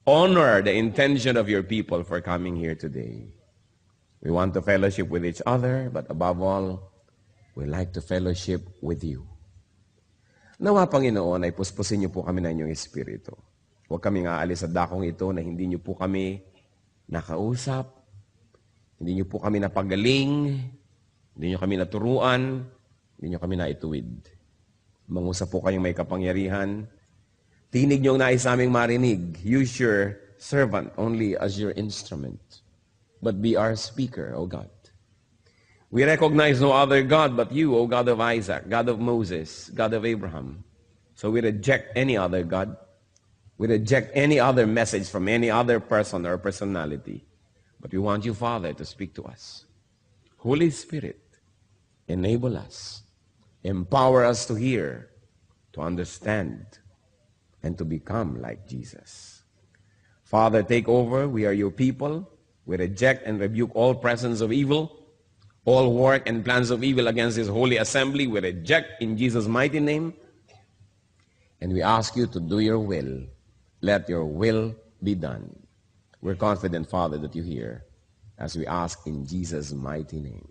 honor the intention of your people for coming here today. We want to fellowship with each other, but above all, we like to fellowship with you. Nawa, Panginoon, ay puspusin niyo po kami ng inyong Espiritu. Huwag kaming aalis sa dakong ito na hindi niyo po kami nakausap, hindi niyo po kami napagaling, hindi niyo kami naturuan, hindi niyo kami naituwid. Mangusap po kayong may kapangyarihan. Tinig niyo ang nais aming marinig. Use your servant only as your instrument. But be our speaker, O God. We recognize no other God but you, O God of Isaac, God of Moses, God of Abraham. So we reject any other God. We reject any other message from any other person or personality. But we want you, Father, to speak to us. Holy Spirit, enable us. Empower us to hear, to understand, and to become like Jesus. Father, take over. We are your people. We reject and rebuke all presence of evil, all work and plans of evil against this holy assembly. We reject in Jesus' mighty name. And we ask you to do your will. Let your will be done. We're confident, Father, that you hear as we ask in Jesus' mighty name.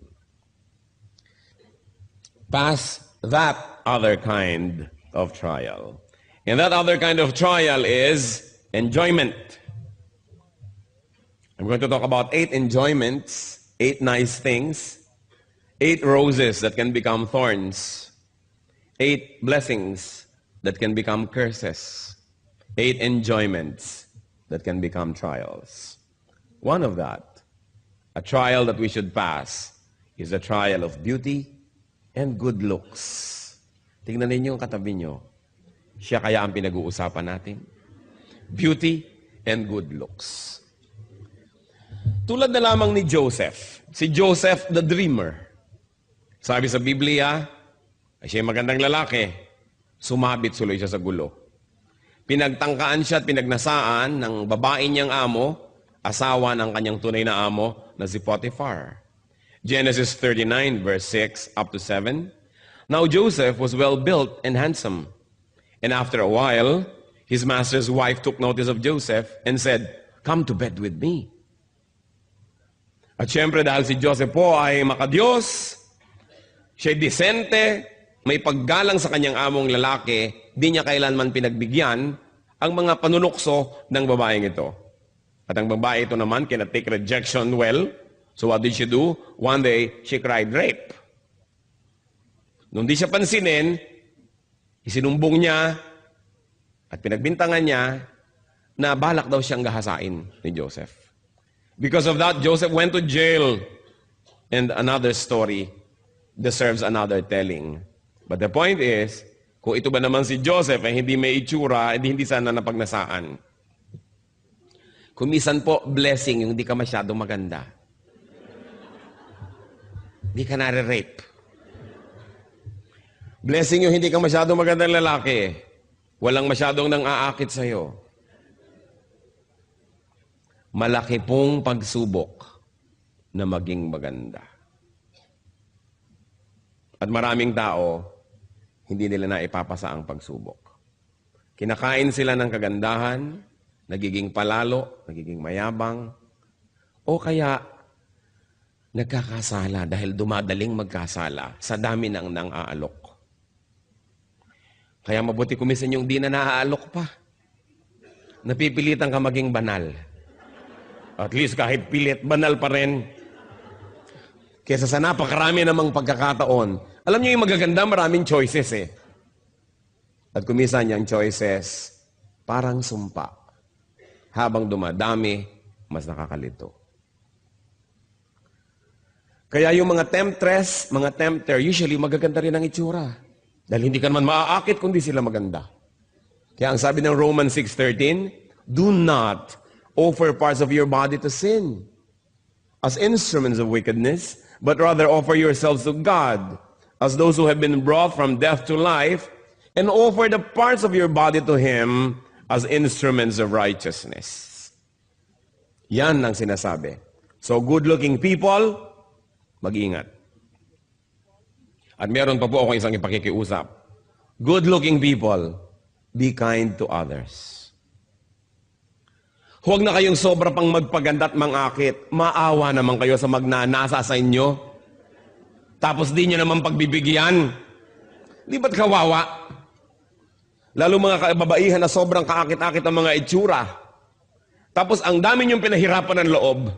Pass that other kind of trial. And that other kind of trial is enjoyment. I'm going to talk about 8 enjoyments, 8 nice things, 8 roses that can become thorns, 8 blessings that can become curses, 8 enjoyments that can become trials. One of that, a trial that we should pass, is a trial of beauty and good looks. Tingnan ninyo yung katabi nyo. Siya kaya ang pinag-uusapan natin. Beauty and good looks. Tulad na lamang ni Joseph. Si Joseph the dreamer. Sabi sa Biblia, ay siya magandang lalaki. Sumabit suloy siya sa gulo. Pinagtangkaan siya at pinagnasaan ng babae niyang amo, asawa ng kanyang tunay na amo na si Potiphar. Genesis 39 verse 6 up to 7. Now Joseph was well built and handsome. And after a while, his master's wife took notice of Joseph and said, "Come to bed with me." At syempre dahil si Joseph po ay makadiyos, siya'y disente, may paggalang sa kanyang among lalaki, di niya kailanman pinagbigyan ang mga panunukso ng babaeng ito. At ang babae ito naman cannot take rejection well. So what did she do? One day, she cried rape. Nung di siya pansinin, isinumbong niya at pinagbintangan niya na balak daw siyang gahasain ni Joseph. Because of that, Joseph went to jail. And another story deserves another telling. But the point is, kung ito ba naman si Joseph ay hindi may itsura, hindi sana napagnasaan. Kumisan po, blessing yung hindi ka masyadong maganda. Hindi ka nare-rape. Blessing yung hindi ka masyadong magandang lalaki. Walang masyadong nang aakit sa'yo. Malaki pong pagsubok na maging maganda. At maraming tao, hindi nila na ipapasa ang pagsubok. Kinakain sila ng kagandahan, nagiging palalo, nagiging mayabang, o kaya nagkakasala dahil dumadaling magkasala sa dami ng nang-aalok. Kaya mabuti kumisan yung di na naaalok pa. Napipilitan ka maging banal. At least kahit pilit, banal pa rin. Kesa sa napakarami namang pagkakataon. Alam niyo yung magaganda, maraming choices eh. At kumisan yung choices, parang sumpa. Habang dumadami, mas nakakalito. Kaya yung mga temptress, mga tempter, usually magaganda rin ang itsura. Dahil hindi ka naman maaakit kundi sila maganda. Kaya ang sabi ng Romans 6:13, do not offer parts of your body to sin as instruments of wickedness, but rather offer yourselves to God as those who have been brought from death to life, and offer the parts of your body to Him as instruments of righteousness. Yan ang sinasabi. So good-looking people, mag-ingat. At meron pa po akong isang ipakikiusap. Good-looking people, be kind to others. Huwag na kayong sobra pang magpaganda at mangakit. Maawa naman kayo sa magnanasa sa inyo. Tapos di nyo naman pagbibigyan. Di ba't kawawa? Lalo mga kababaihan na sobrang kaakit-akit ang mga itsura. Tapos ang dami niyong pinahirapan ng loob.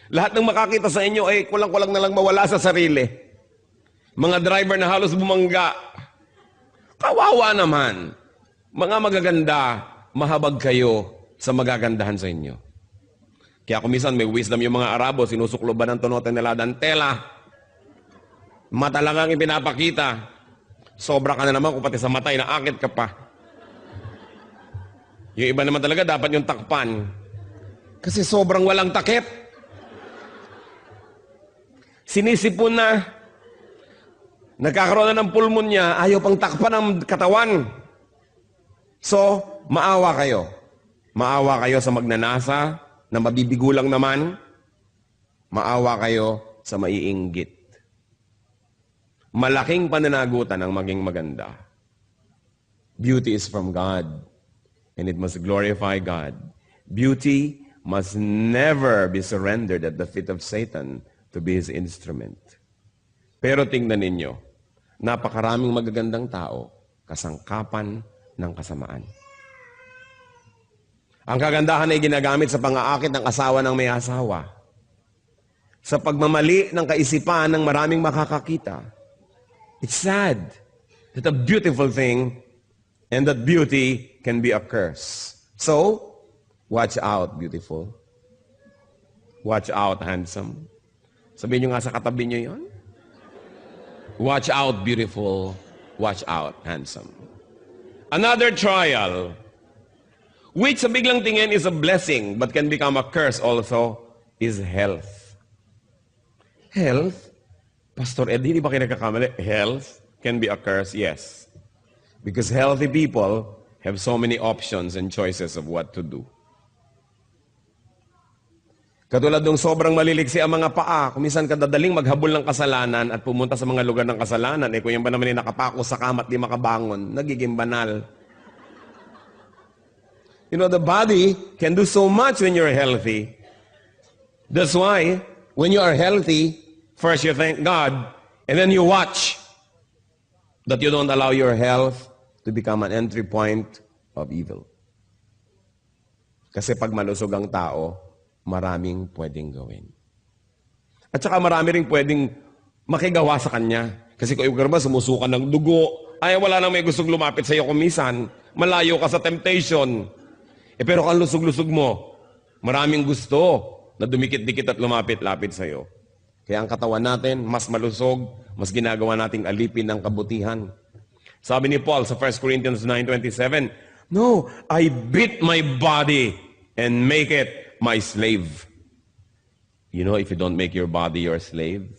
Lahat ng makakita sa inyo ay kulang-kulang na lang mawala sa sarili. Mga driver na halos bumangga. Kawawa naman. Mga magaganda, mahabag kayo sa magagandahan sa inyo. Kaya kung minsan may wisdom yung mga Arabo, sinusukloban ng tunote nila dantela. Mata lang ang ipinapakita. Sobra ka na naman kung pati sa matay naakit ka pa. Yung iba naman talaga dapat yung takpan. Kasi sobrang walang takip. Sinisipon na. Nagkakaroon na ng pulmonya, ayaw pang takpan ang katawan. So, maawa kayo. Maawa kayo sa magnanasa, na mabibigo lang naman. Maawa kayo sa maiinggit. Malaking pananagutan ang maging maganda. Beauty is from God, and it must glorify God. Beauty must never be surrendered at the feet of Satan to be his instrument. Pero tingnan ninyo, napakaraming magagandang tao, kasangkapan ng kasamaan. Ang kagandahan ay ginagamit sa pang-aakit ng asawa ng may asawa. Sa pagmamali ng kaisipan ng maraming makakakita. It's sad that a beautiful thing and that beauty can be a curse. So, watch out, beautiful. Watch out, handsome. Sabihin nyo nga sa katabi nyo yun. Watch out, beautiful. Watch out, handsome. Another trial, which sa biglang tingin is a blessing but can become a curse also, is health. Health? Pastor Ed, hindi ba kayo nagkakamali? Health can be a curse? Yes. Because healthy people have so many options and choices of what to do. Katulad ng sobrang maliliksi ang mga paa, kung minsan kadadaling maghabol ng kasalanan at pumunta sa mga lugar ng kasalanan, kung yan ba naman yung nakapako sa kama at di makabangon, nagiging banal. You know, the body can do so much when you're healthy. That's why, when you are healthy, first you thank God, and then you watch that you don't allow your health to become an entry point of evil. Kasi pag malusog ang tao, maraming pwedeng gawin. At saka marami rin pwedeng makigawa sa kanya. Kasi kung ikaw ba sumusukan ng dugo, ay wala nang may gustong lumapit sa iyo kumisan, malayo ka sa temptation. Pero kung lusog-lusog mo, maraming gusto na dumikit-dikit at lumapit-lapit sa iyo. Kaya ang katawan natin, mas malusog, mas ginagawa nating alipin ng kabutihan. Sabi ni Paul sa 1 Corinthians 9:27, "No, I beat my body and make it my slave." You know, if you don't make your body your slave,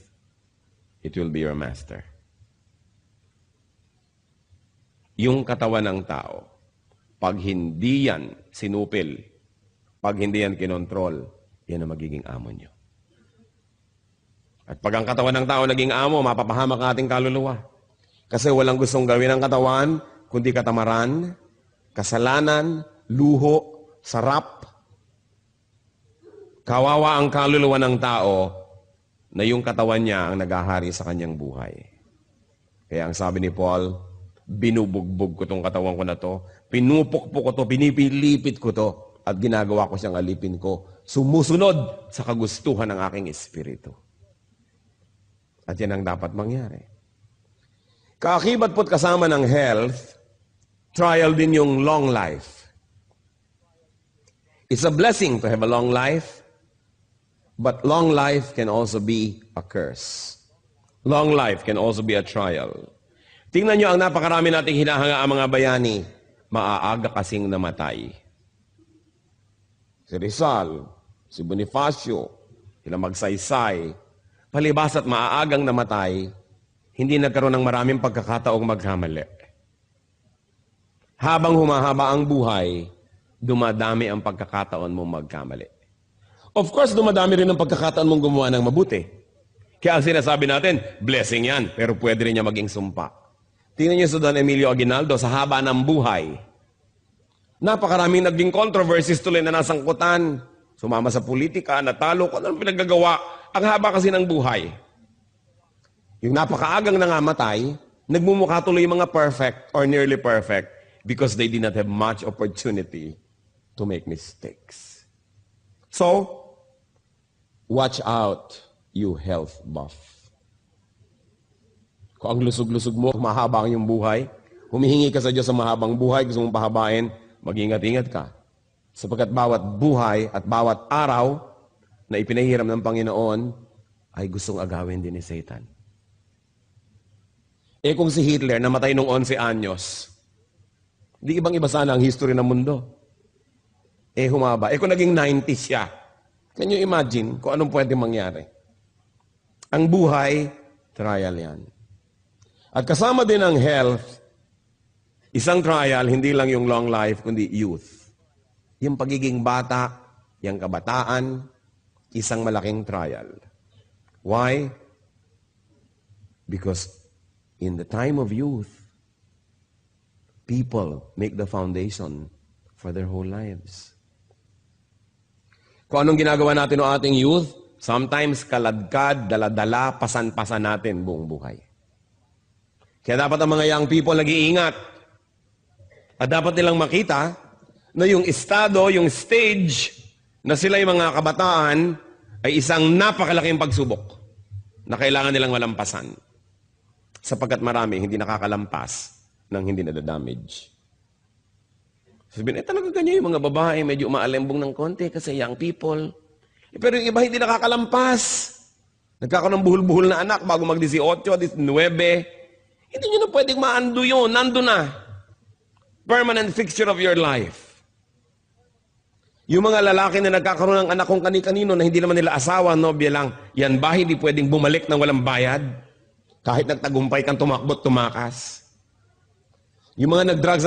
it will be your master. Yung katawan ng tao, pag hindi yan sinupil, pag hindi yan kinontrol, yan ang magiging amo nyo. At pag ang katawan ng tao naging amo, mapapahamak ang ating kaluluwa. Kasi walang gustong gawin ng katawan, kundi katamaran, kasalanan, luho, sarap. Kawawa ang kaluluwa ng tao na yung katawan niya ang naghahari sa kanyang buhay. Kaya ang sabi ni Paul, binubugbog ko tong katawan ko na to, pinupukpok ko to, pinipilipit ko to, at ginagawa ko siyang alipin ko, sumusunod sa kagustuhan ng aking espiritu. At yan ang dapat mangyari. Kaakibat po't kasama ng health, trial din yung long life. It's a blessing to have a long life, but long life can also be a curse. Long life can also be a trial. Tingnan nyo ang napakarami nating hinahanga ang mga bayani, maaaga kasing namatay. Si Rizal, si Bonifacio, sila Magsaysay, palibas at maaagang namatay, hindi nagkaroon ng maraming pagkakataong magkamali. Habang humahaba ang buhay, dumadami ang pagkakataon mong magkamali. Of course, dumadami rin ang pagkakataon mong gumawa ng mabuti. Kaya ang sinasabi natin, blessing yan, pero pwede rin niya maging sumpa. Tingnan niyo sa Don Emilio Aguinaldo, sa haba ng buhay, Napakaraming naging controversies tuloy na nasangkutan. Sumama sa politika, natalo, kung anong pinaggagawa. Ang haba kasi ng buhay. Yung napakaagang nangamatay, nagmumukha tuloy yung mga perfect or nearly perfect because they did not have much opportunity to make mistakes. So, watch out, you health buff. Kung ang lusog-lusog mo, mahaba ang iyong buhay, humihingi ka sa Diyos sa mahabang buhay, gusto mong pahabain, mag-ingat-ingat ka. Sapagkat bawat buhay at bawat araw na ipinahiram ng Panginoon ay gustong agawin din ni Satan. Eh kung si Hitler namatay nung 11 anyos, di ibang-iba sana ang history ng mundo. Eh humaba. Eh kung naging 90 siya, can you imagine kung anong pwede mangyari? Ang buhay, trial yan. At kasama din ang health, isang trial, hindi lang yung long life, kundi youth. Yung pagiging bata, yung kabataan, isang malaking trial. Why? Because in the time of youth, people make the foundation for their whole lives. Kung anong ginagawa natin ng ating youth, sometimes kaladkad, daladala, pasan-pasan natin buong buhay. Kaya dapat ang mga young people nag-iingat. At dapat nilang makita na yung estado, yung stage na sila yung mga kabataan ay isang napakalaking pagsubok na kailangan nilang malampasan. Sapagkat marami hindi nakakalampas ng hindi nadadamage. Sabihin, talaga ganyan yung mga babae, medyo umaalembong ng konti kasi young people. Pero yung iba hindi nakakalampas. Nagkakaroon ng buhol-buhol na anak bago mag-18, 19. Hindi nyo na pwedeng maando yun. Nando na. Permanent fixture of your life. Yung mga lalaki na nagkakaroon ng anak kung kani-kanino na hindi naman nila asawa, nobya lang, yan ba hindi pwedeng bumalik ng walang bayad? Kahit nagtagumpay kang tumakbot, tumakas. Yung mga nag-drugs,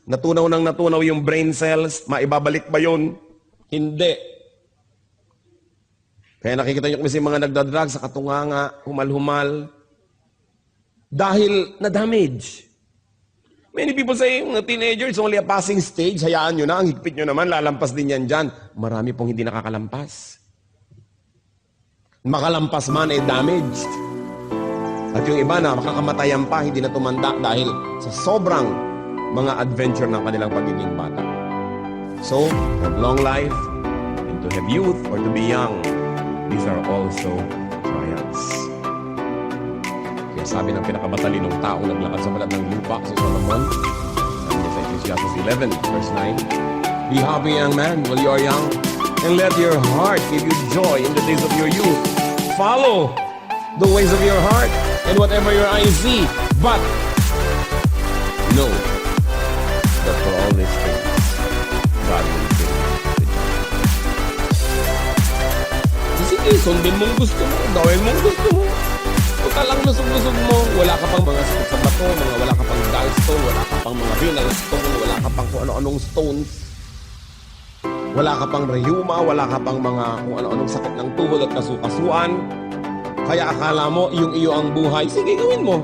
natunaw yung brain cells, maibabalik ba yun? Hindi. Kaya nakikita nyo kasi mga nagda-drugs sa katunganga, humal-humal, dahil na-damage. Many people say, mga teenagers, only a passing stage, hayaan nyo na, ang higpit nyo naman, lalampas din yan dyan. Marami pong hindi nakakalampas. Makalampas man ay damaged. At yung iba na makakamatayan pa, hindi na tumanda dahil sa sobrang mga adventure ng kanilang pagiging bata. So, have long life, and to have youth or to be young, these are also trials. Kaya sabi ng pinakamatalinong tao naglakad sa balat ng lupa, si Solomon, sabi niya sa Ecclesiastes 11, verse 9, Be happy, young man, while you are young, and let your heart give you joy in the days of your youth. Follow the ways of your heart, and whatever your eyes see, but know that for all these things, God will give you the judgment. Sige, sundin mong gusto mo, gawin mong gusto mo. Kung talang lusog-lusog mo, wala ka pang mga sakit sa bato, wala ka pang gallstone, wala ka pang mga renal stone, wala ka pang kung ano-anong stones, wala ka pang rheuma, wala ka pang mga kung ano-anong sakit ng tuhod at kasukasuan, kaya akala mo yung iyo ang buhay, sige gawin mo.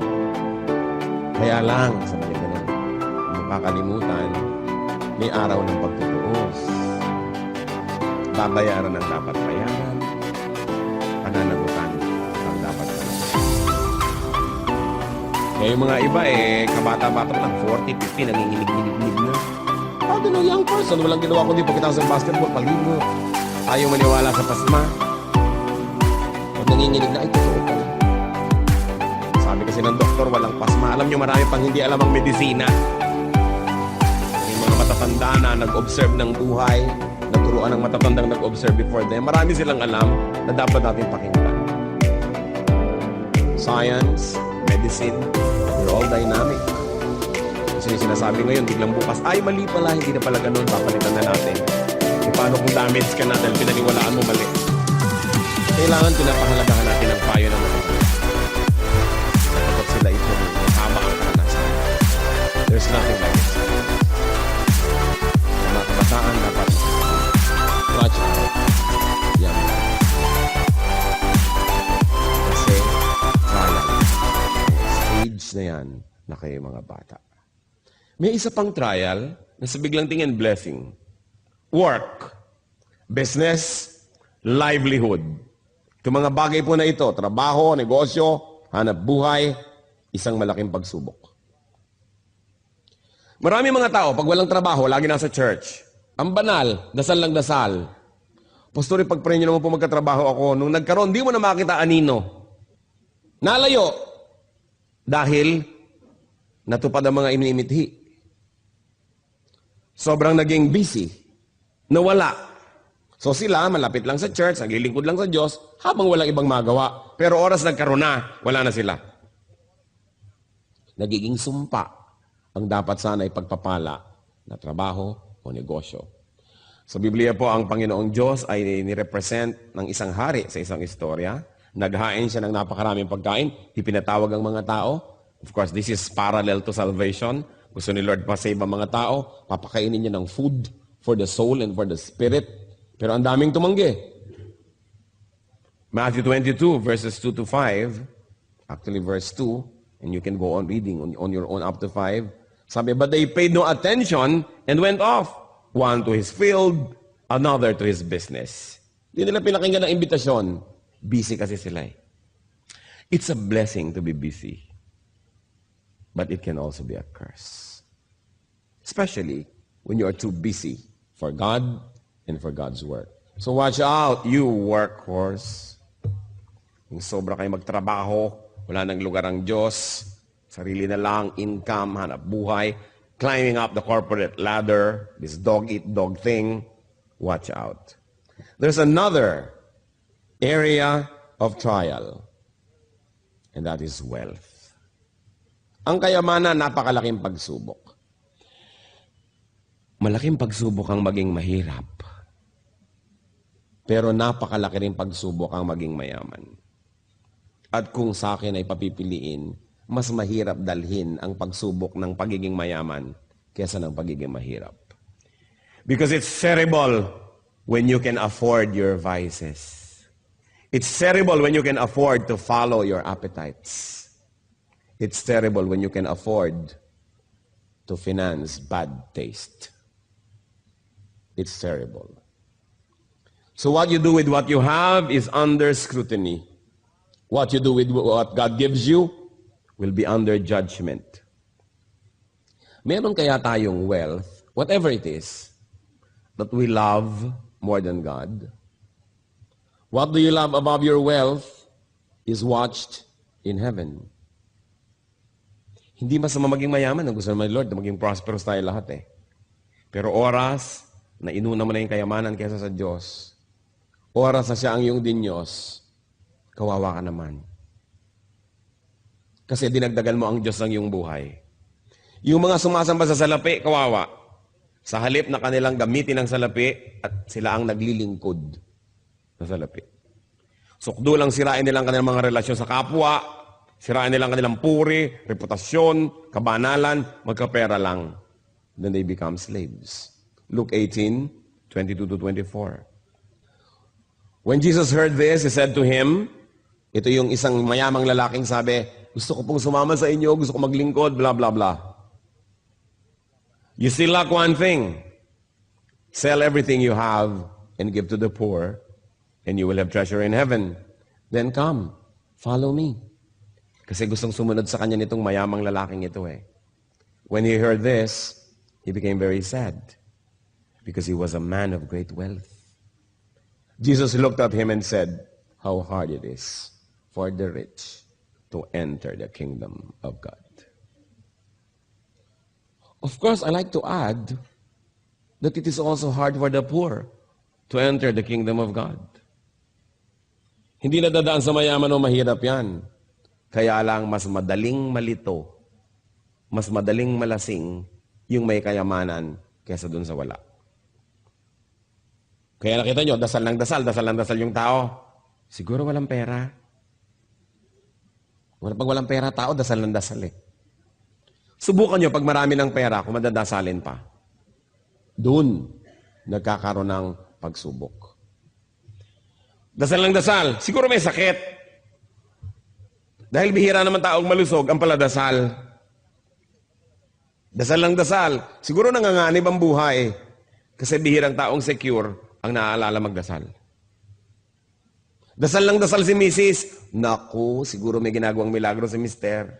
Kaya lang, sabi niya ganun, makakalimutan, may araw ng pagtutuos. Babayaran ang dapat bayaran, pananagutan ang dapat pananagutan. Kaya yung mga iba kabata-bata lang, 40, 50, nanginginig-ginig na. How do you know, young person, walang ginawa kundi pagkita sa basketball, paligo. Ayaw maniwala sa pasma. Pag nanginginig na, ay totoo pala. Sabi kasi ng doktor, walang pasma. Alam nyo, marami pang hindi alam ang medisina. Yung mga matatanda na nag-observe ng buhay, naturuan ng matatandang nag-observe before them, marami silang alam na dapat natin pakinggan. Science, medicine, we're all dynamic. Kasi yung sinasabi ngayon, biglang bukas, ay mali pala, hindi na pala ganun, papalitan na natin. E paano kung damage ka na dahil pinaniwalaan mo mali? Kailangan pinapahalagahan natin ang payo ng mga ito. Kapag sila ito, haba ang karanasan. There's nothing like it. Mga kabataan dapat watch out. Yan. Kasi trial. Stage na yan na kayo mga bata. May isa pang trial Nasa biglang tingin, blessing. Work, business, livelihood. Itong mga bagay po na ito, trabaho, negosyo, hanap buhay, isang malaking pagsubok. Marami mga tao, pag walang trabaho, lagi nasa church. Ang banal, dasal lang dasal. Pastor, pag-pray nyo naman po magkatrabaho ako. Nung nagkaroon, di mo na makita anino. Nalayo. Dahil natupad ang mga inimithi. Sobrang naging busy. Nawala. So sila, malapit lang sa church, naglilingkod lang sa Diyos, habang walang ibang magawa. Pero oras nagkaroon na, wala na sila. Nagiging sumpa ang dapat sana ipagpapala na trabaho o negosyo. Sa Biblia po, ang Panginoong Diyos ay nirepresent ng isang hari sa isang istorya. Naghain siya ng napakaraming pagkain, ipinatawag ang mga tao. Of course, this is parallel to salvation. Gusto ni Lord pa-save ang mga tao, papakainin niya ng food for the soul and for the spirit. Pero ang daming tumanggi. Matthew 22, verses 2 to 5, actually verse 2, and you can go on reading on your own up to 5. Sabi, but they paid no attention and went off. One to his field, another to his business. Hindi nila pinakinggan ang imbitasyon. Busy kasi sila eh. It's a blessing to be busy. But it can also be a curse. Especially when you are too busy for God and for God's work. So watch out, you workhorse. Yung sobra kayo magtrabaho, wala nang lugar ang Diyos, sarili na lang, income, hanap buhay, climbing up the corporate ladder, this dog-eat-dog thing, watch out. There's another area of trial, and that is wealth. Ang kayamanan, napakalaking pagsubok. Malaking pagsubok ang maging mahirap. Pero napakalaki rin pagsubok ang maging mayaman. At kung sa akin ay papipiliin, mas mahirap dalhin ang pagsubok ng pagiging mayaman kesa ng pagiging mahirap. Because it's terrible when you can afford your vices. It's terrible when you can afford to follow your appetites. It's terrible when you can afford to finance bad taste. It's terrible. So what you do with what you have is under scrutiny. What you do with what God gives you will be under judgment. Meron kaya tayong wealth, whatever it is, that we love more than God? What do you love above your wealth is watched in heaven. Hindi masama maging mayaman. Ang gusto naman ni Lord na maging prosperous tayo lahat eh. Pero oras na inuna mo na yung kayamanan kaysa sa Diyos, oras na siya ang iyong dinyos, kawawa ka naman. Kasi dinagdagan mo ang Diyos ng iyong buhay. Yung mga sumasamba sa salapi, kawawa. Sa halip na kanilang gamitin ang salapi at sila ang naglilingkod sa salapi. Sukdo lang sirain nilang kanilang mga relasyon sa kapwa, sirain nilang kanilang puri, reputasyon, kabanalan, magkapera lang. Then they become slaves. Luke 18, 22 to 24. When Jesus heard this, He said to him, ito yung isang mayamang lalaking sabi, gusto ko pong sumama sa inyo, gusto ko maglingkod, blah, blah, blah. You still lack one thing. Sell everything you have and give to the poor, and you will have treasure in heaven. Then come, follow me. Kasi gustong sumunod sa kanya nitong mayamang lalaking ito eh. When he heard this, he became very sad because he was a man of great wealth. Jesus looked at him and said, how hard it is for the rich to enter the kingdom of God. Of course, I like to add that it is also hard for the poor to enter the kingdom of God. Hindi na dadaan sa mayaman o mahirap yan. Kaya lang mas madaling malito, mas madaling malasing yung may kayamanan kaysa dun sa wala. Kaya nakita nyo, dasal ng dasal yung tao. Siguro walang pera. Pag walang pera tao, dasal ng dasal eh. Subukan nyo pag marami ng pera, kung madadasalin pa. Doon, nagkakaroon ng pagsubok. Dasal ng dasal, siguro may sakit. Dahil bihira naman taong malusog ang paladasal. Dasal lang dasal. Siguro nanganganib ang buhay. Kasi bihirang taong secure ang naaalala magdasal. Dasal lang dasal si Mrs. Naku, siguro may ginagawang milagro si Mister.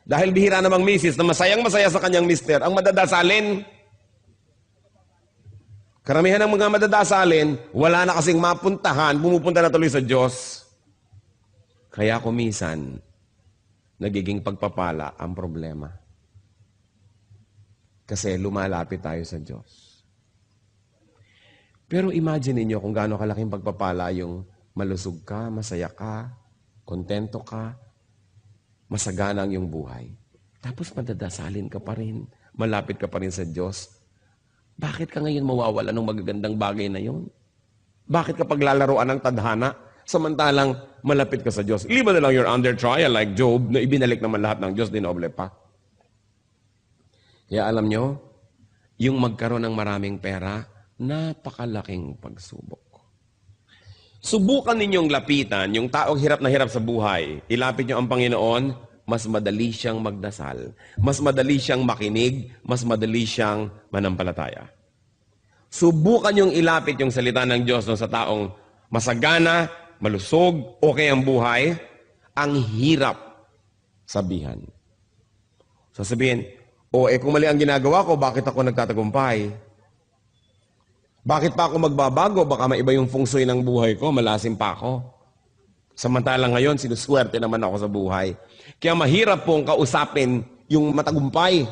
Dahil bihira namang Mrs. na masayang-masaya sa kanyang Mister, ang madadasalin. Karamihan ng mga madadasalin, wala na kasing mapuntahan, pumupunta na tuloy sa Diyos. Kaya kumisan, nagiging pagpapala ang problema. Kasi lumalapit tayo sa Diyos. Pero imagine niyo kung gaano kalaking pagpapala yung malusog ka, masaya ka, kontento ka, masagana ang iyong buhay. Tapos madadasalin ka pa rin, malapit ka pa rin sa Diyos. Bakit ka ngayon mawawala ng magagandang bagay na yun? Bakit ka paglalaroan ng tadhana, samantalang malapit ka sa Diyos? Iliban na lang you're under trial like Job, na ibinalik naman lahat ng Diyos, dinoble pa. Kaya alam nyo, yung magkaroon ng maraming pera, napakalaking pagsubok. Subukan ninyong lapitan yung taong hirap na hirap sa buhay. Ilapit nyo ang Panginoon, mas madali siyang magdasal. Mas madali siyang makinig, mas madali siyang manampalataya. Subukan yung ilapit yung salita ng Diyos sa taong masagana, malusog, okay ang buhay, ang hirap sabihan. Sasabihin, kung mali ang ginagawa ko, bakit ako nagtatagumpay? Bakit pa ako magbabago? Baka maiba yung feng shui ng buhay ko, malasim pa ako. Samantalang ngayon, sinuswerte naman ako sa buhay. Kaya mahirap pong kausapin yung matagumpay.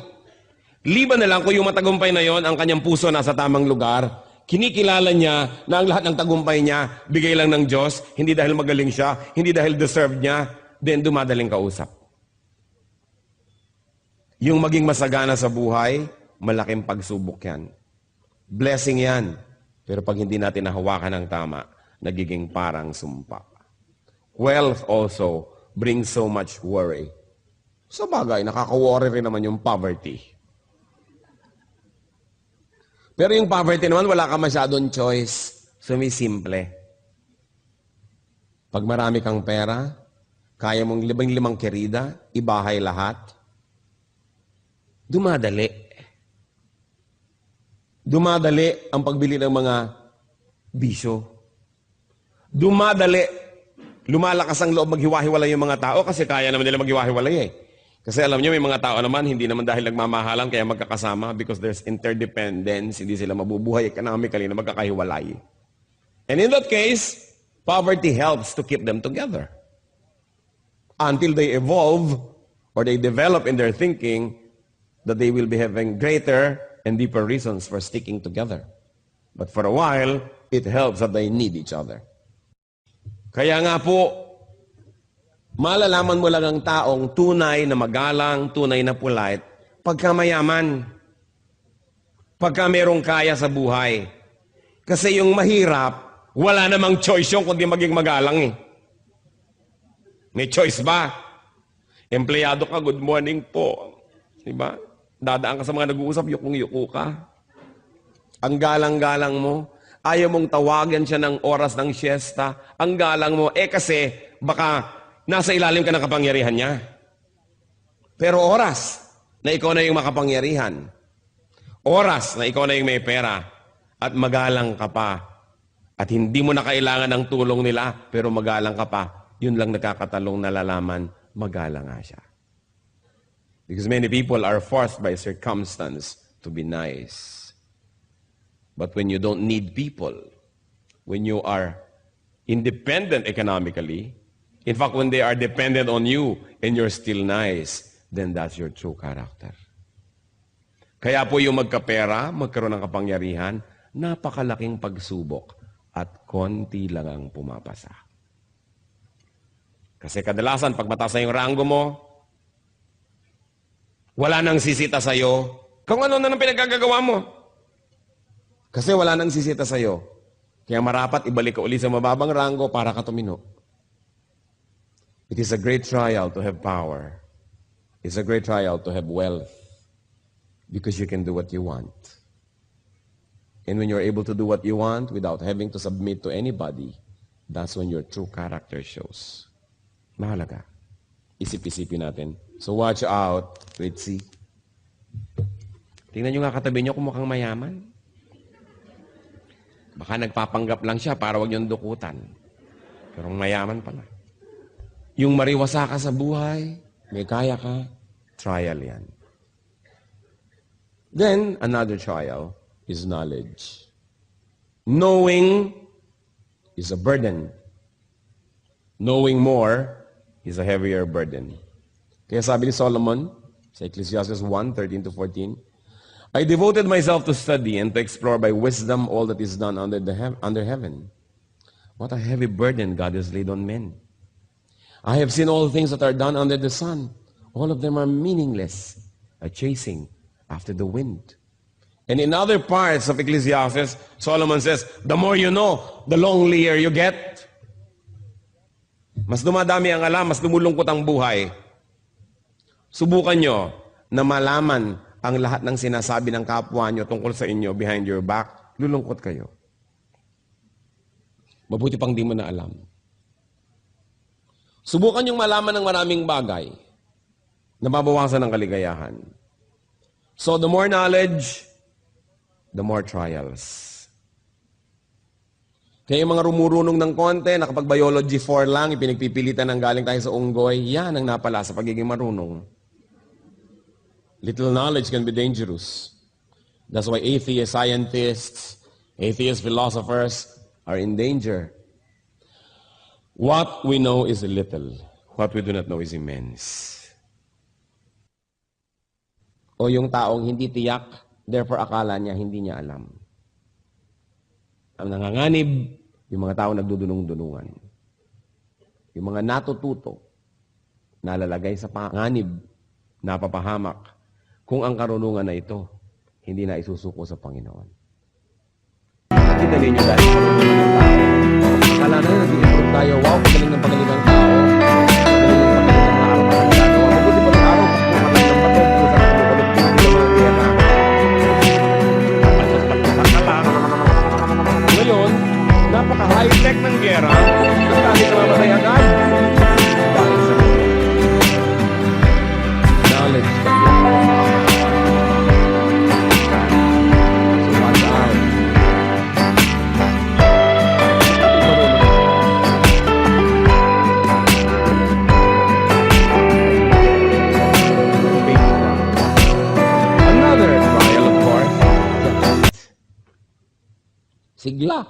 Liban na lang kung yung matagumpay na yon, ang kanyang puso nasa tamang lugar, kinikilala niya na ang lahat ng tagumpay niya, bigay lang ng Diyos, hindi dahil magaling siya, hindi dahil deserved niya, then dumadaling kausap. Yung maging masagana sa buhay, malaking pagsubok yan. Blessing yan. Pero pag hindi natin nahawakan ng tama, nagiging parang sumpa. Wealth also brings so much worry. Sa bagay, nakaka-worry rin naman yung poverty. Pero yung poverty naman, wala ka masyadong choice. Sumisimple. Pag marami kang pera, kaya mong limang kerida, ibahay lahat, dumadali. Dumadali ang pagbili ng mga bisyo. Dumadali. Lumalakas ang loob maghiwa-hiwalay yung mga tao kasi kaya naman nila maghiwa-hiwalay eh. Kasi alam niyo, may mga tao naman, hindi naman dahil nagmamahalan kaya magkakasama because there's interdependence, hindi sila mabubuhay economically na magkakahiwalay. And in that case, poverty helps to keep them together. Until they evolve or they develop in their thinking that they will be having greater and deeper reasons for sticking together. But for a while, it helps that they need each other. Kaya nga po, malalaman mo lang ang taong tunay na magalang, tunay na polite, pagka mayaman, pagka merong kaya sa buhay. Kasi yung mahirap, wala namang choice yung kundi maging magalang eh. May choice ba? Empleyado ka, good morning po. Diba? Dadaan ka sa mga nag-uusap, yukong-yuko ka. Ang galang-galang mo, ayaw mong tawagan siya ng oras ng siesta. Ang galang mo, kasi baka nasa ilalim ka ng kapangyarihan niya. Pero oras na ikaw na yung makapangyarihan. Oras na ikaw na yung may pera. At magalang ka pa. At hindi mo na kailangan ng tulong nila, pero magalang ka pa. Yun lang nakakatalong nalalaman, magalang nga siya. Because many people are forced by circumstance to be nice. But when you don't need people, when you are independent economically, in fact, when they are dependent on you and you're still nice, then that's your true character. Kaya po yung magkapera, magkaroon ng kapangyarihan, napakalaking pagsubok at konti lang ang pumapasa. Kasi kadalasan, pag mataas na yung rango mo, wala nang sisita sa'yo, kung ano na nang pinagkagagawa mo. Kasi wala nang sisita sa'yo. Kaya marapat ibalik ka uli sa mababang rango para ka tumino. It is a great trial to have power. It's a great trial to have wealth. Because you can do what you want. And when you're able to do what you want without having to submit to anybody, that's when your true character shows. Mahalaga. Isip-isipin natin. So watch out, Ritzy. Tingnan nyo nga katabi nyo kung mukhang mayaman. Baka nagpapanggap lang siya para wag niyong dukutan. Pero mayaman pala. Yung mariwasa ka sa buhay, may kaya ka, trial yan. Then, another trial is knowledge. Knowing is a burden. Knowing more is a heavier burden. Kaya sabi ni Solomon sa Ecclesiastes 1:13-14, I devoted myself to study and to explore by wisdom all that is done under heaven. What a heavy burden God has laid on men. I have seen all things that are done under the sun. All of them are meaningless, a chasing after the wind. And in other parts of Ecclesiastes, Solomon says, the more you know, the lonelier you get. Mas dumadami ang alam, mas lumulungkot ang buhay. Subukan nyo na malaman ang lahat ng sinasabi ng kapwa nyo tungkol sa inyo behind your back, lulungkot kayo. Mabuti pang di mo na alam. Subukan yung malaman ng maraming bagay na mabawasan ng kaligayahan. So the more knowledge, the more trials. Kaya yung mga rumurunong ng konti, nakapag biology 4 lang, ipinagpipilitan ng galing tayo sa unggoy, yan ang napala sa pagiging marunong. Little knowledge can be dangerous. That's why atheist scientists, atheist philosophers are in danger. What we know is little. What we do not know is immense. O yung taong hindi tiyak, therefore akala niya hindi niya alam. Ang nanganganib, yung mga taong nagdudunong-dunungan. Yung mga natututo, nalalagay sa panganib, napapahamak, kung ang karunungan na ito, hindi na isusuko sa Panginoon. Nakita ninyo dahil sa karunungan ng tao. Akala na nag-i-improve tayo, wow, pagaling ng pagaling ng tao. Pagaling ng pagaling ng araw na nagagawa. Mabuti pa ng araw, pagaling ng patog, kung sa pagkakalog ng mga gera. At sa pagkakalang. Ngayon, napaka-high-tech ng gera, ang dahil na mamatay agad. Dahil sa knowledge ka sigla.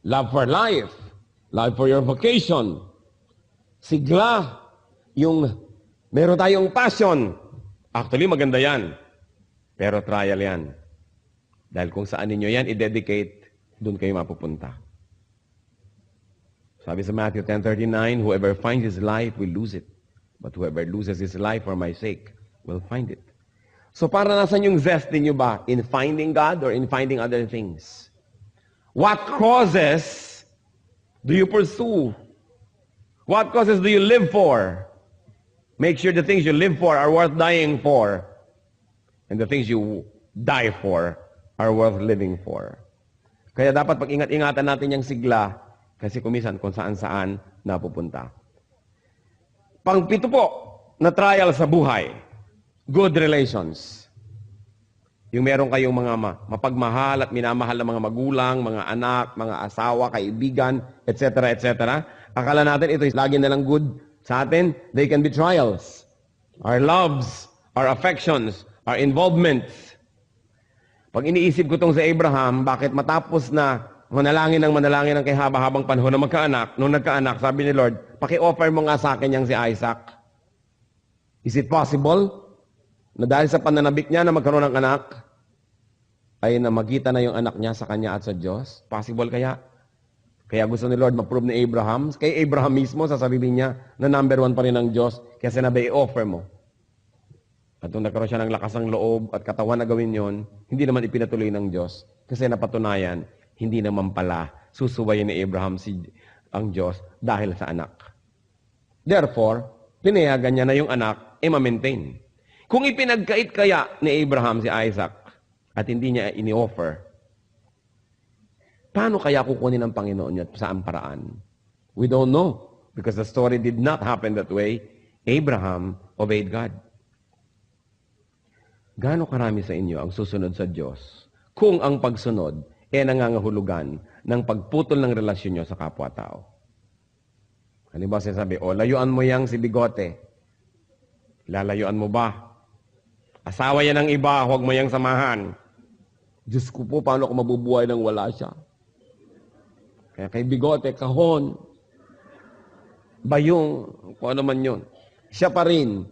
Love for life. Love for your vocation. Sigla. Yung meron tayong passion. Actually, maganda yan. Pero trial yan. Dahil kung saan ninyo yan i-dedicate, doon kayo mapupunta. Sabi sa Matthew 10:39, whoever finds his life will lose it. But whoever loses his life for my sake will find it. So para nasan yung zest ninyo ba? In finding God or in finding other things? What causes do you pursue? What causes do you live for? Make sure the things you live for are worth dying for. And the things you die for are worth living for. Kaya dapat pag-ingat-ingatan natin yung sigla kasi kumisan kung saan-saan napupunta. Pang-pito po na trial sa buhay, good relations. Yung meron kayong mga mapagmahal at minamahal na mga magulang, mga anak, mga asawa, kaibigan, etc., etc. Akala natin ito lagi na lang good sa atin. They can be trials. Our loves, our affections, our involvements. Pag iniisip ko itong sa Abraham, bakit matapos na manalangin ng kay haba-habang panahon na magkaanak, nung nagkaanak, sabi ni Lord, paki-offer mo nga sa akin yang si Isaac. Is it possible na dahil sa pananabik niya na magkaroon ng anak, ay namagita na yung anak niya sa kanya at sa Diyos? Possible kaya? Kaya gusto ni Lord ma-prove ni Abraham, kay Abraham mismo sa sarili niya, na number 1 pa rin ng Diyos, kaya sinabi, i-offer mo. At nung nagkaroon siya ng lakas ng loob at katawan na gawin yon, hindi naman ipinatuloy ng Diyos. Kasi napatunayan, hindi naman pala susubayin ni Abraham ang Diyos dahil sa anak. Therefore, pinayagan niya na yung anak, ma-maintain. Kung ipinagkait kaya ni Abraham si Isaac at hindi niya ini-offer, paano kaya kukunin ng Panginoon niya at saan paraan? We don't know because the story did not happen that way. Abraham obeyed God. gaano karami sa inyo ang susunod sa Diyos kung ang pagsunod ay nangangahulugan ng pagputol ng relasyon nyo sa kapwa-tao? Halimbawa sinasabi, layuan mo yang si Bigote. Lalayuan mo ba? Asawa yan ng iba, huwag mo yang samahan. Diyos ko po, paano ako mabubuhay nang wala siya? Kaya kay Bigote, kahon, bayong, kung ano man yun. Siya pa rin.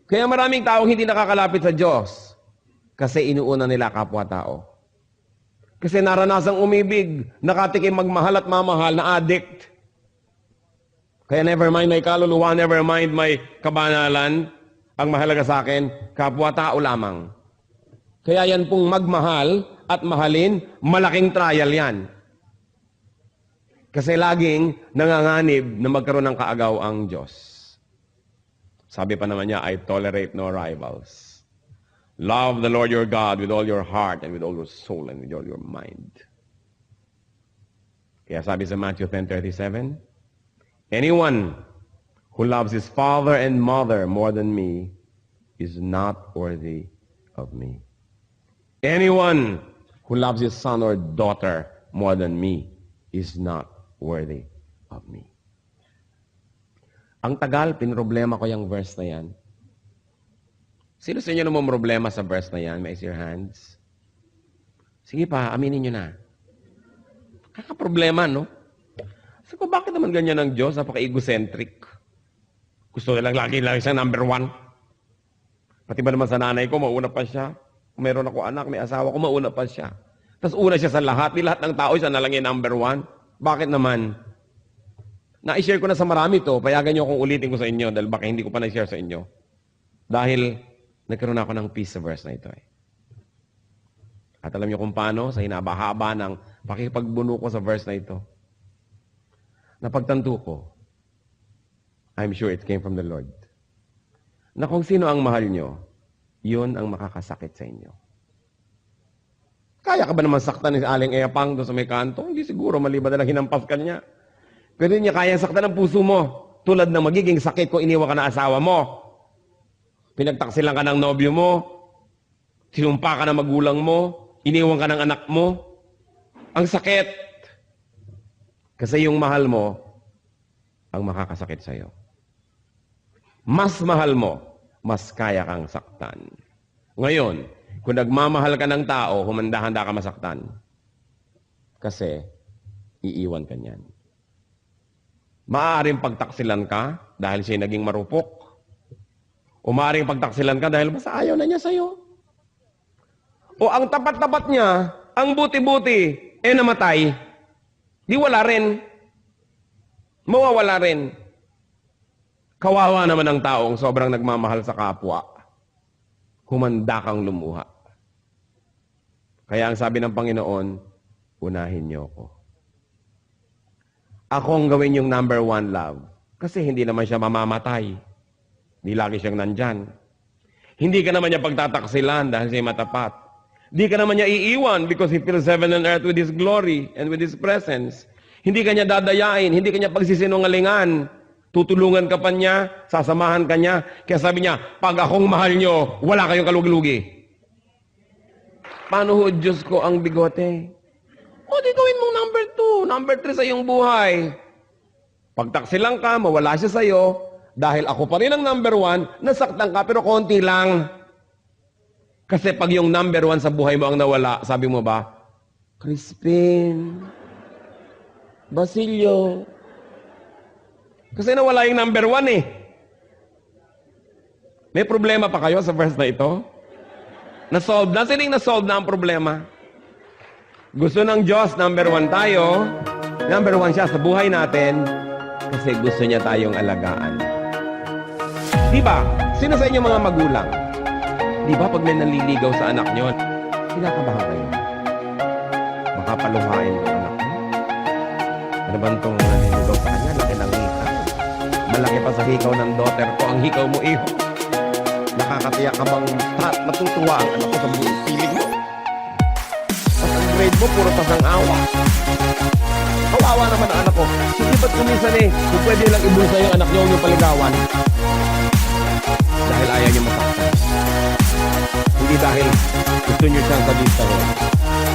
Kaya maraming taong hindi nakakalapit sa Diyos kasi inuuna nila kapwa-tao. Kasi naranasang umibig, nakatikim magmahal at mamahal na addict. Kaya never mind may kaluluwa, never mind may kabanalan, ang mahalaga sa akin, kapwa-tao lamang. Kaya yan pong magmahal at mahalin, malaking trial yan. Kasi laging nanganganib na magkaroon ng kaagaw ang Diyos. Sabi pa naman niya, I tolerate no rivals. Love the Lord your God with all your heart and with all your soul and with all your mind. Kaya sabi sa Matthew 10:37, anyone who loves his father and mother more than me is not worthy of me. Anyone who loves his son or daughter more than me is not worthy of me. Ang tagal, pinroblema ko yung verse na yan. Sino sa inyo naman problema sa verse na yan? Raise your hands. Sige pa, aminin nyo na. Kakaproblema, no? Sabi ko, bakit naman ganyan ang Diyos? Napaka-egocentric. Gusto nilang lagi siyang number one. Pati ba naman sa nanay ko, mauna pa siya. Kung meron ako anak, may asawa ko, mauna pa siya. Tapos una siya sa lahat. Di lahat ng tao, siya na lang yung number one. Bakit naman? Na-share ko na sa marami to, payagan nyo kung ulitin ko sa inyo dahil baka hindi ko pa na-share sa inyo. Dahil nagkaroon ako ng peace sa verse na ito. At alam nyo kung paano, sa hinaba-haba ng pakipagbuno ko sa verse na ito. Napagtanto ko, I'm sure it came from the Lord, na kung sino ang mahal nyo, yun ang makakasakit sa inyo. Kaya ka ba naman saktan ni Aling Epang doon sa may kanto? Hindi siguro, maliban na lang hinampas ka niya. Pero niya kaya saktan ang puso mo. Tulad ng magiging sakit kung iniwan ka na asawa mo. Pinagtaksilan ka ng nobyo mo. Sinumpa ka ng magulang mo. Iniwan ka ng anak mo. Ang sakit. Kasi yung mahal mo, ang makakasakit sa'yo. Mas mahal mo, mas kaya kang saktan. Ngayon, kung nagmamahal ka ng tao, humanda-handa ka masaktan. Kasi, iiwan ka niyan. Maaaring pagtaksilan ka dahil siya naging marupok. O maaaring pagtaksilan ka dahil basta ayaw na niya sa'yo. O ang tapat-tapat niya, ang buti-buti, namatay. Di wala rin. Mawawala rin. Kawawa naman ang taong sobrang nagmamahal sa kapwa. Humanda kang lumuha. Kaya ang sabi ng Panginoon, unahin niyo ako. Akong gawin yung number one love. Kasi hindi naman siya mamamatay. Hindi lagi siyang nandyan. Hindi ka naman niya pagtataksilan dahil siya matapat. Hindi ka naman niya iiwan because He fills heaven and earth with His glory and with His presence. Hindi ka niya dadayain, hindi ka niya pagsisinungalingan. Tutulungan ka pa niya, sasamahan ka niya. Kaya sabi niya, pag akong mahal niyo, wala kayong kalugi-lugi. Paano ho, Diyos ko, ang Bigote? O, di gawin mong number 2, number 3 sa iyong buhay. Pagtaksilang ka, mawala siya sa'yo, dahil ako pa rin ang number 1, nasaktan ka, pero konti lang. Kasi pag yung number 1 sa buhay mo ang nawala, sabi mo ba, Crispin, Basilio. Kasi nawala yung number 1 eh. May problema pa kayo sa verse na ito? Na-solve na? Sining na-solve na ang problema? Gusto ng Diyos, number 1 tayo. Number 1 siya sa buhay natin kasi gusto niya tayong alagaan. Di ba? Sino sa inyo mga magulang? Di ba pag may nanliligaw sa anak nyo, kinakabahan kayo? Baka paluhain ng anak mo. Ano ba itong nanliligaw sa kanya? Laki ng hikaw. Malaki pa sa hikaw ng daughter ko. Ang hikaw mo, iho. Nakakatiyak ka bang matutuwa ang anak ko sa piling mo? At ang grade mo, puro pasang awa. Kawawa naman ang anak ko. Hindi ba't kumisan kung pwede lang ibusa yung anak niyo yung paligawan? Dahil ayaw niya masaktan. Hindi dahil gusto nyo siyang sabihin sa roon.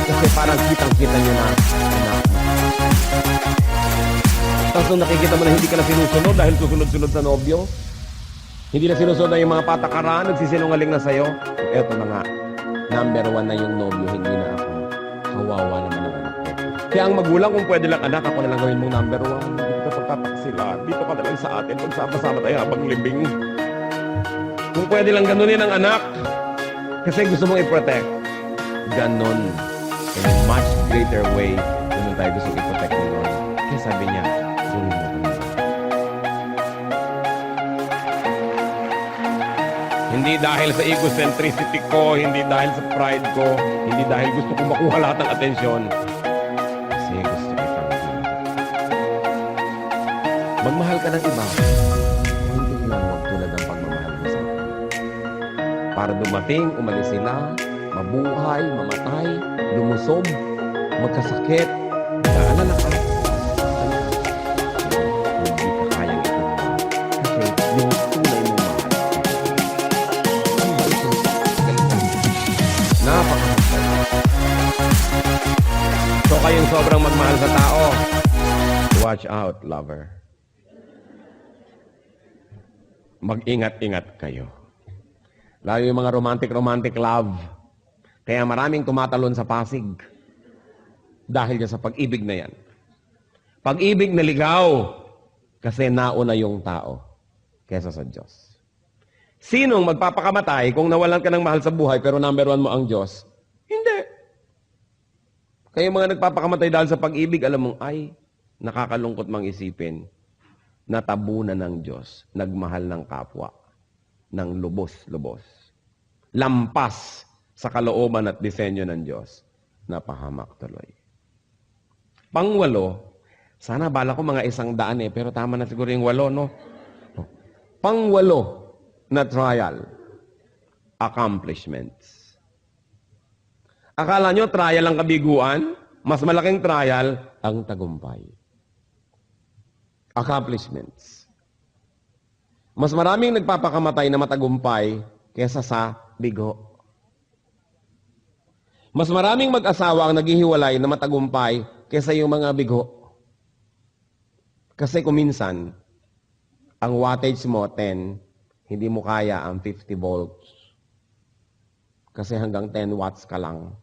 Kasi parang kitang-kita nyo na anak mo. Tapos nung nakikita mo na hindi ka na sinusunod dahil susunod-sunod sa nobyo, hindi na sinusunod na yung mga patakaran, nagsisinungaling na sa'yo, eto na nga, number 1 na yung nobyo, hindi na ako. Kawawa naman ang anak ko. Kaya ang magulang, kung pwede lang, anak, ako na lang gawin mong number 1. Dito ka pagtataksila. Dito ka na lang sa atin. Pagsama-sama tayo habang libing. Kung pwede lang ganunin ang anak, kasi gusto mong i-protect. Ganon. In a much greater way, ganun tayo gusto i-protect ni Lord. Kaya sabi niya, gawin mo kami. Hindi dahil sa egocentricity ko, hindi dahil sa pride ko, hindi dahil gusto ko makuha lahat ng atensyon. Kasi gusto ko itang magmahal ka ng iba. Hindi lang huwag tulad ng pagmamahal mo sa akin. Para dumating, umalis sila, mabuhay, mamatay, lumusob, magkasakit, naalala ka. Hindi ka kayang ipunta. Kasi yung tunay mo mahal. Napakasakit. So kayong sobrang magmahal sa tao, watch out, lover. Mag-ingat-ingat kayo. Lalo yung mga romantic love. Kaya maraming tumatalon sa Pasig. Dahil dyan sa pag-ibig na yan. Pag-ibig na ligaw. Kasi nauna yung tao kesa sa Diyos. Sinong magpapakamatay kung nawalan ka ng mahal sa buhay pero number 1 mo ang Diyos? Hindi. Kaya mga nagpapakamatay dahil sa pag-ibig, alam mong, ay, nakakalungkot mang isipin. Natabunan ng Diyos, nagmahal ng kapwa, ng lubos-lubos. Lampas sa kalooban at disenyo ng Diyos, napahamak tuloy. Pangwalo, sana bala ko mga 100 pero tama na siguro yung 8, no? Pangwalo na trial, accomplishments. Akala nyo trial ang kabiguan? Mas malaking trial ang tagumpay. Accomplishments. Mas maraming nagpapakamatay na matagumpay kesa sa bigo. Mas maraming mag-asawa ang naghihiwalay na matagumpay kesa yung mga bigo. Kasi kung minsan, ang wattage mo 10, hindi mo kaya ang 50 volts. Kasi hanggang 10 watts ka lang.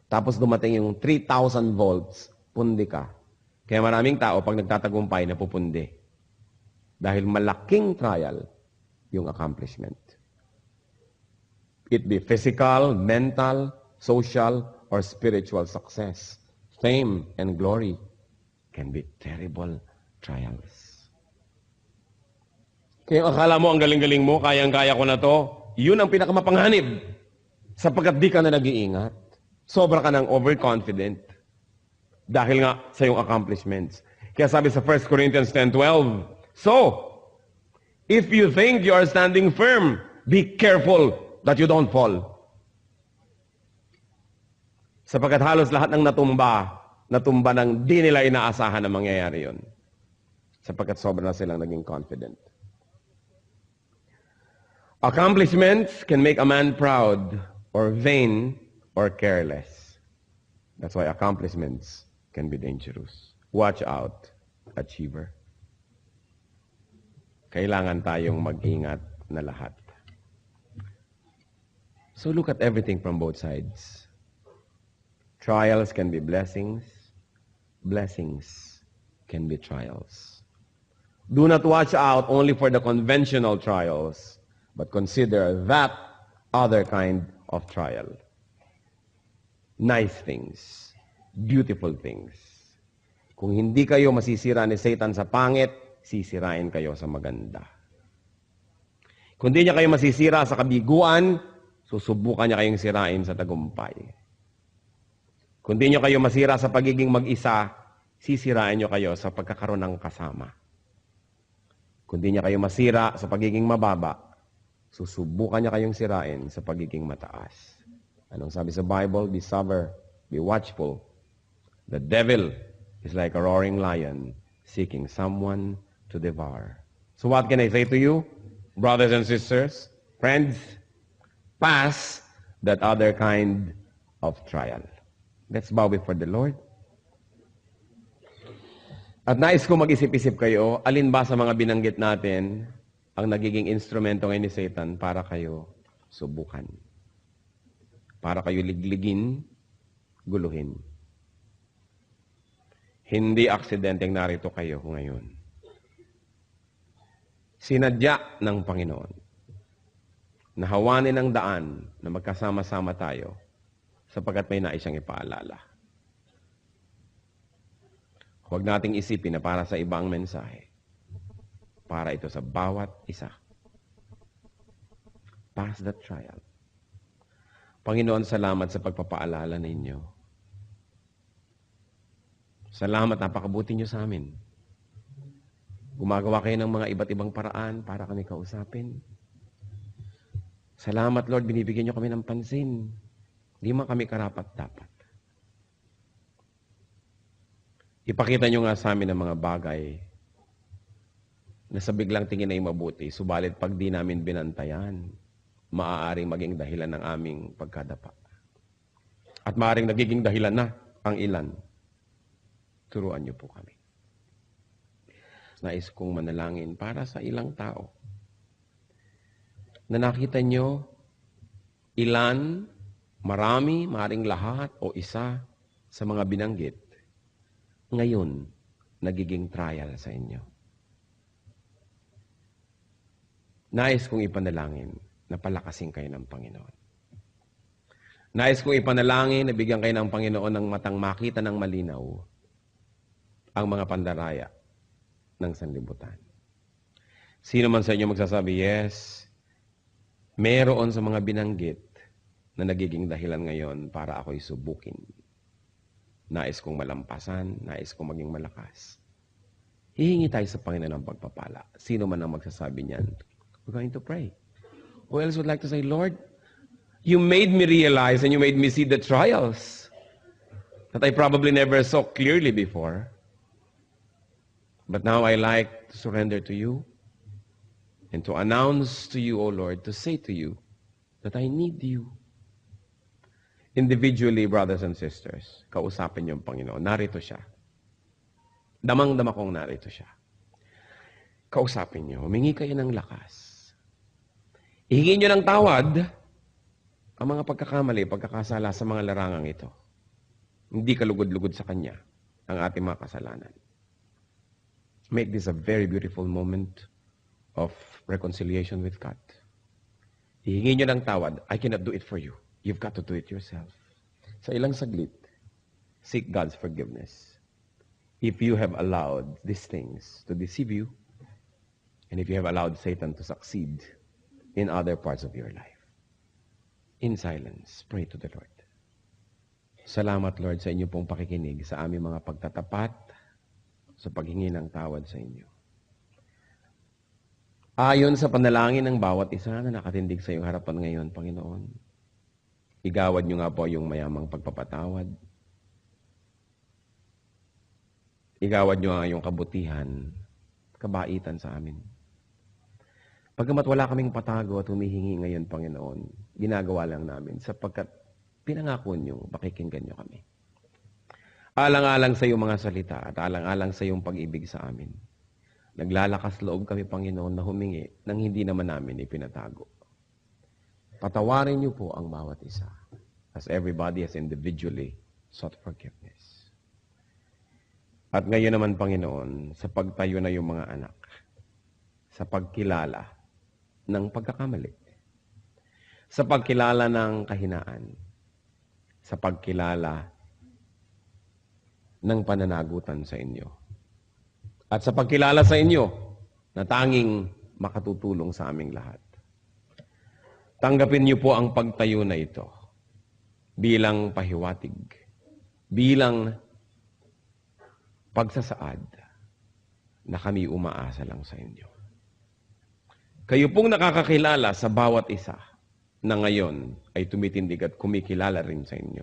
Tapos dumating yung 3,000 volts, pundi ka. Kaya maraming tao, pag nagtatagumpay, napupundi. Dahil malaking trial yung accomplishment. It be physical, mental, social, or spiritual success. Fame and glory can be terrible trials. Kaya akala mo, ang galing-galing mo, kayang-kaya ko na to, yun ang pinakamapanganib. Sapagkat di ka na nag-iingat. Sobra ka ng overconfident. Dahil nga sa iyong accomplishments. Kaya sabi sa 1 Corinthians 10:12, so, if you think you are standing firm, be careful that you don't fall. Sapagkat halos lahat ng natumba ng di nila inaasahan na mangyayari yun. Sapagkat sobra na silang naging confident. Accomplishments can make a man proud, or vain, or careless. That's why accomplishments can be dangerous. Watch out, achiever. Kailangan tayong mag-ingat na lahat. So look at everything from both sides. Trials can be blessings. Blessings can be trials. Do not watch out only for the conventional trials, but consider that other kind of trial. Nice things. Beautiful things. Kung hindi kayo masisira ni Satan sa pangit, sisirain kayo sa maganda. Kung hindi niya kayo masisira sa kabiguan, susubukan niya kayong sirain sa tagumpay. Kung hindi niyo kayo masira sa pagiging mag-isa, sisirain niyo kayo sa pagkakaroon ng kasama. Kung hindi niya kayo masira sa pagiging mababa, susubukan niya kayong sirain sa pagiging mataas. Anong sabi sa Bible? Be sober, be watchful. The devil is like a roaring lion seeking someone to devour. So what can I say to you, brothers and sisters, friends? pass that other kind of trial. Let's bow before the Lord. At nais ko mag-isip-isip kayo, alin ba sa mga binanggit natin ang nagiging instrumento ngayon ni Satan para kayo subukan? Para kayo ligligin, guluhin. Hindi aksidenteng narito kayo ngayon. Sinadya ng Panginoon na hawanin ang daan na magkasama-sama tayo sapagkat may nais siyang ipaalala. Huwag nating isipin na para sa ibang mensahe. Para ito sa bawat isa. Pass that trial. Panginoon, salamat sa pagpapaalala ninyo. Salamat, napakabuti niyo sa amin. Gumagawa kayo ng mga iba't ibang paraan para kami kausapin. Salamat, Lord, binibigyan niyo kami ng pansin. Hindi man kami karapat-dapat. Ipakita niyo nga sa amin ang mga bagay na sa biglang tingin ay mabuti, subalit pag di namin binantayan, maaaring maging dahilan ng aming pagkadapa. At maaaring nagiging dahilan na ang ilan. Turuan niyo po kami. Nais kong manalangin para sa ilang tao na nakita niyo ilan, marami, maaaring lahat o isa sa mga binanggit ngayon, nagiging trial sa inyo. Nais kong ipanalangin na palakasin kayo ng Panginoon. Nais kong ipanalangin na bigyan kayo ng Panginoon ng matang makita ng malinaw ang mga pandaraya ng sanlibutan. Sino man sa inyo magsasabi, yes, meron sa mga binanggit na nagiging dahilan ngayon para ako'y subukin. Nais kong malampasan, nais kong maging malakas. Hihingi tayo sa Panginoon ng pagpapala. Sino man ang magsasabi niyan, we're going to pray. Who else would like to say, Lord, you made me realize and you made me see the trials that I probably never saw clearly before. But now I like to surrender to you and to announce to you, O Lord, to say to you that I need you. Individually, brothers and sisters, kausapin niyo ang Panginoon. Narito siya. Damang-dama kong narito siya. Kausapin niyo. Humingi kayo ng lakas. Ihingi niyo ng tawad ang mga pagkakamali, pagkakasala sa mga larangang ito. Hindi kalugod-lugod sa Kanya ang ating mga kasalanan. Make this a very beautiful moment of reconciliation with God. Ihingi niyo ng tawad. I cannot do it for you. You've got to do it yourself. Sa ilang saglit, seek God's forgiveness. If you have allowed these things to deceive you, and if you have allowed Satan to succeed in other parts of your life. In silence, pray to the Lord. Salamat, Lord, sa inyo pong pakikinig sa aming mga pagtatapat sa paghingi ng tawad sa inyo. Ayon sa panalangin ng bawat isa na nakatindig sa iyong harapan ngayon, Panginoon, igawad niyo nga po yung mayamang pagpapatawad. Igawad niyo nga yung kabutihan, kabaitan sa amin. Pagkamat wala kaming patago at humihingi ngayon, Panginoon, ginagawa lang namin sapagkat pinangako niyo, pakikinggan niyo kami. Alang-alang sa iyong mga salita at alang-alang sa iyong pag-ibig sa amin. Naglalakas loob kami, Panginoon, na humingi nang hindi naman namin ipinatago. Patawarin niyo po ang bawat isa as everybody has individually sought forgiveness. At ngayon naman, Panginoon, sa pagtayo na yung mga anak, sa pagkilala ng pagkakamali, sa pagkilala ng kahinaan, sa pagkilala ng pananagutan sa inyo, at sa pagkilala sa inyo na tanging makatutulong sa aming lahat. Tanggapin niyo po ang pagtayo na ito bilang pahiwatig, bilang pagsasaad na kami umaasa lang sa inyo. Kayo pong nakakakilala sa bawat isa na ngayon ay tumitindig at kumikilala rin sa inyo.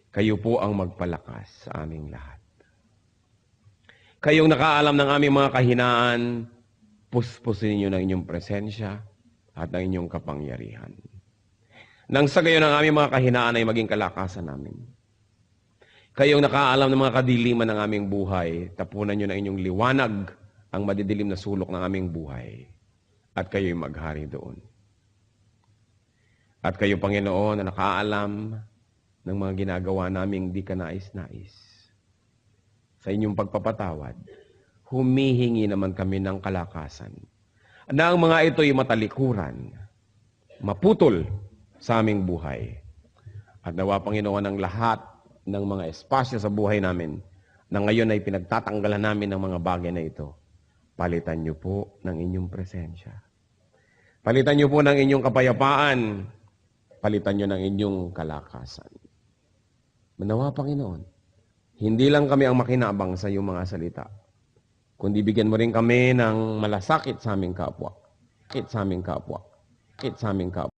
Kayo po ang magpalakas sa aming lahat. Kayong nakaalam ng aming mga kahinaan, puspusin niyo ng inyong presensya at ng inyong kapangyarihan. Nang sa gayon ang aming mga kahinaan ay maging kalakasan namin. Kayong nakaalam ng mga kadiliman ng aming buhay, tapunan nyo ng inyong liwanag ang madidilim na sulok ng aming buhay. At kayo'y maghari doon. At kayo, Panginoon, na nakaalam ng mga ginagawa naming di ka nais-nais. Sa inyong pagpapatawad, humihingi naman kami ng kalakasan. Na ang mga ito'y matalikuran, maputol sa aming buhay. At nawa, Panginoon, ang lahat ng mga espasyo sa buhay namin na ngayon ay pinagtatanggalan namin ng mga bagay na ito. Palitan niyo po ng inyong presensya. Palitan niyo po ng inyong kapayapaan. Palitan niyo ng inyong kalakasan. Manawa, Panginoon, hindi lang kami ang makinabang sa iyong mga salita, kundi bigyan mo rin kami ng malasakit sa aming kapwa. Sakit sa aming kapwa. Sakit sa aming kapwa.